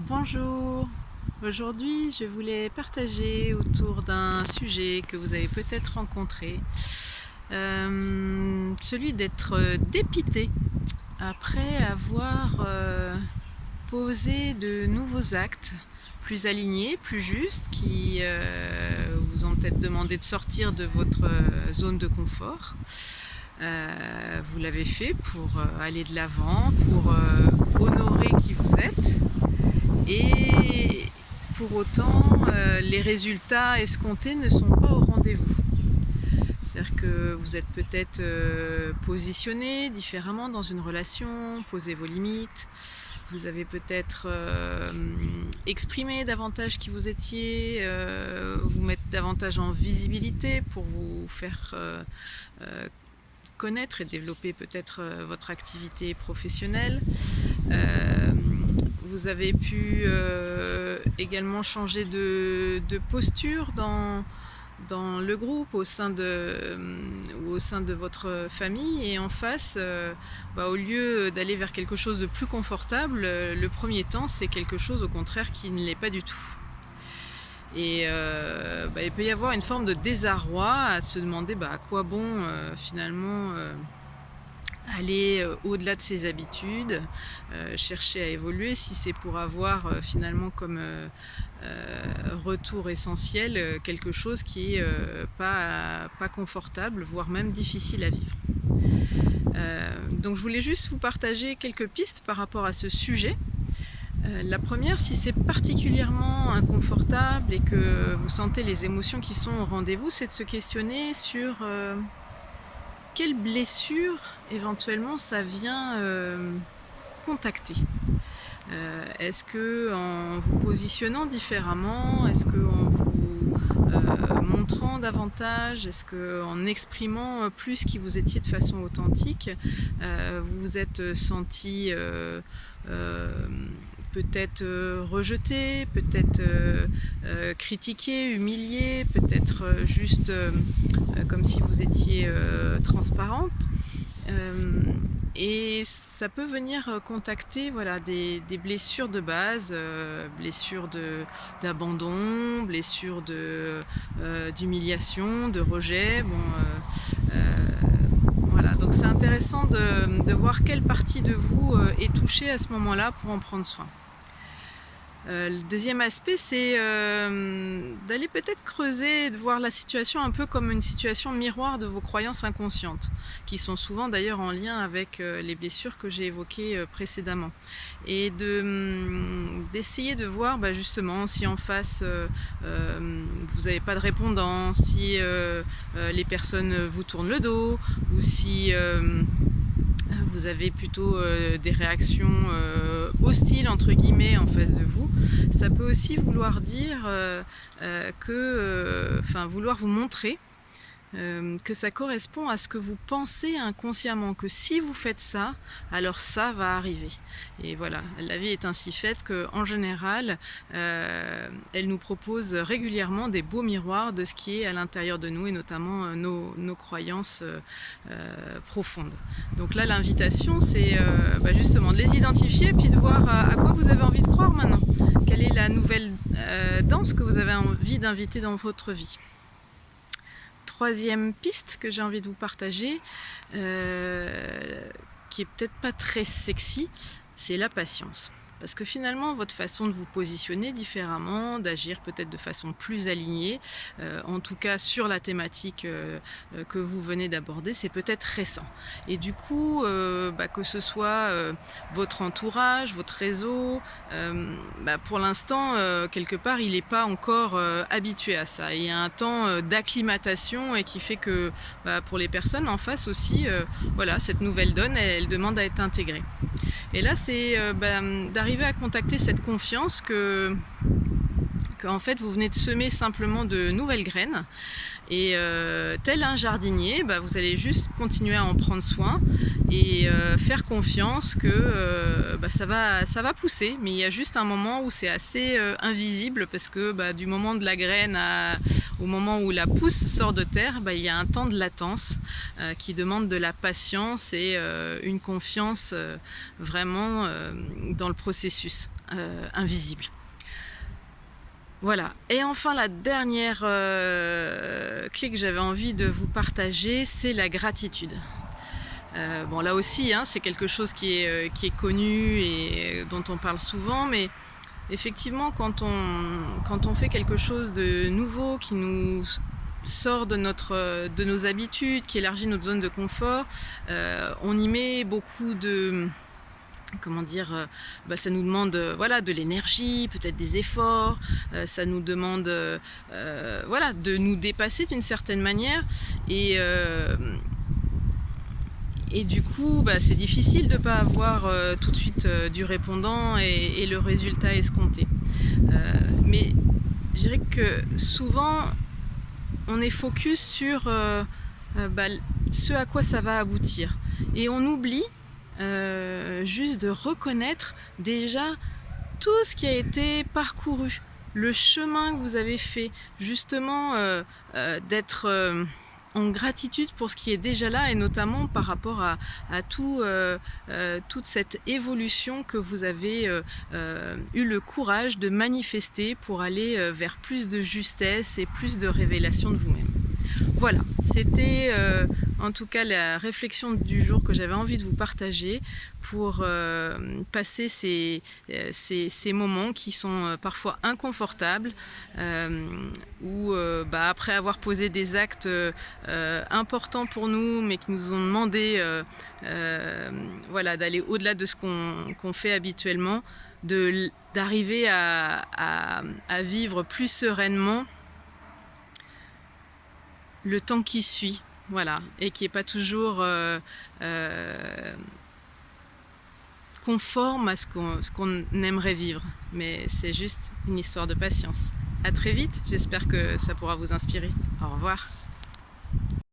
Bonjour, aujourd'hui je voulais partager autour d'un sujet que vous avez peut-être rencontré, celui d'être dépité après avoir posé de nouveaux actes plus alignés, plus justes, qui vous ont peut-être demandé de sortir de votre zone de confort. Vous l'avez fait pour aller de l'avant, pour honorer qui vous êtes. Et pour autant, les résultats escomptés ne sont pas au rendez-vous. C'est-à-dire que vous êtes peut-être positionné différemment dans une relation, posez vos limites. Vous avez peut-être exprimé davantage qui vous étiez, vous mettre davantage en visibilité pour vous faire connaître et développer peut-être votre activité professionnelle. Vous avez pu également changer de posture dans le groupe, au sein de votre famille, et en face, au lieu d'aller vers quelque chose de plus confortable, le premier temps c'est quelque chose au contraire qui ne l'est pas du tout. Et il peut y avoir une forme de désarroi à se demander à quoi bon finalement aller au-delà de ses habitudes, chercher à évoluer, si c'est pour avoir finalement comme retour essentiel quelque chose qui est pas confortable, voire même difficile à vivre. Donc je voulais juste vous partager quelques pistes par rapport à ce sujet. La première, si c'est particulièrement inconfortable et que vous sentez les émotions qui sont au rendez-vous, c'est de se questionner sur quelle blessure éventuellement ça vient contacter. Est-ce que en vous positionnant différemment, est-ce que en vous montrant davantage, est-ce que en exprimant plus qui vous étiez de façon authentique, vous vous êtes senti peut-être rejeté, peut-être critiqué, humilié, peut-être juste comme si vous étiez transparente. Et ça peut venir contacter des blessures de base, blessures d'abandon, blessures d'humiliation, de rejet. Donc c'est intéressant de voir quelle partie de vous est touchée à ce moment-là pour en prendre soin. Le deuxième aspect, c'est d'aller peut-être creuser, de voir la situation un peu comme une situation miroir de vos croyances inconscientes, qui sont souvent d'ailleurs en lien avec les blessures que j'ai évoquées précédemment. Et d'essayer de voir justement si en face vous n'avez pas de répondant, si les personnes vous tournent le dos, ou si vous avez plutôt des réactions hostiles entre guillemets en face de vous. Ça peut aussi vouloir dire vouloir vous montrer que ça correspond à ce que vous pensez inconsciemment, que si vous faites ça, alors ça va arriver. Et voilà, la vie est ainsi faite qu'en général, elle nous propose régulièrement des beaux miroirs de ce qui est à l'intérieur de nous, et notamment nos croyances profondes. Donc là, l'invitation, c'est justement de les identifier, puis de voir à quoi vous avez envie de croire maintenant. Quelle est la nouvelle danse que vous avez envie d'inviter dans votre vie. Troisième piste que j'ai envie de vous partager, qui est peut-être pas très sexy, c'est la patience. Parce que finalement, votre façon de vous positionner différemment, d'agir peut-être de façon plus alignée, en tout cas sur la thématique que vous venez d'aborder, c'est peut-être récent. Et du coup, que ce soit votre entourage, votre réseau, pour l'instant, quelque part, il n'est pas encore habitué à ça. Il y a un temps d'acclimatation, et qui fait que pour les personnes en face aussi, cette nouvelle donne, elle demande à être intégrée. Et là, c'est d'arriver à contacter cette confiance qu'en fait vous venez de semer simplement de nouvelles graines, et tel un jardinier, vous allez juste continuer à en prendre soin et faire confiance que ça va pousser, mais il y a juste un moment où c'est assez invisible, parce que du moment de la graine au moment où la pousse sort de terre, il y a un temps de latence qui demande de la patience et une confiance vraiment dans le processus. invisible. Voilà. Et enfin, la dernière clé que j'avais envie de vous partager, c'est la gratitude. Bon, là aussi, hein, c'est quelque chose qui est connu et dont on parle souvent, mais effectivement, quand on fait quelque chose de nouveau, qui nous sort de nos habitudes, qui élargit notre zone de confort, on y met beaucoup de... Comment dire, ça nous demande voilà, de l'énergie, peut-être des efforts, ça nous demande voilà, de nous dépasser d'une certaine manière, et du coup c'est difficile de ne pas avoir tout de suite du répondant et le résultat escompté. Mais je dirais que souvent on est focus sur ce à quoi ça va aboutir, et on oublie juste de reconnaître déjà tout ce qui a été parcouru, le chemin que vous avez fait, justement d'être en gratitude pour ce qui est déjà là, et notamment par rapport à toute cette évolution que vous avez eu le courage de manifester pour aller vers plus de justesse et plus de révélation de vous-même. Voilà, c'était en tout cas la réflexion du jour que j'avais envie de vous partager pour passer ces moments qui sont parfois inconfortables, où après avoir posé des actes importants pour nous, mais qui nous ont demandé voilà, d'aller au-delà de ce qu'on fait habituellement, d'arriver à vivre plus sereinement le temps qui suit, voilà, et qui n'est pas toujours conforme à ce qu'on aimerait vivre, mais c'est juste une histoire de patience. À très vite, j'espère que ça pourra vous inspirer. Au revoir.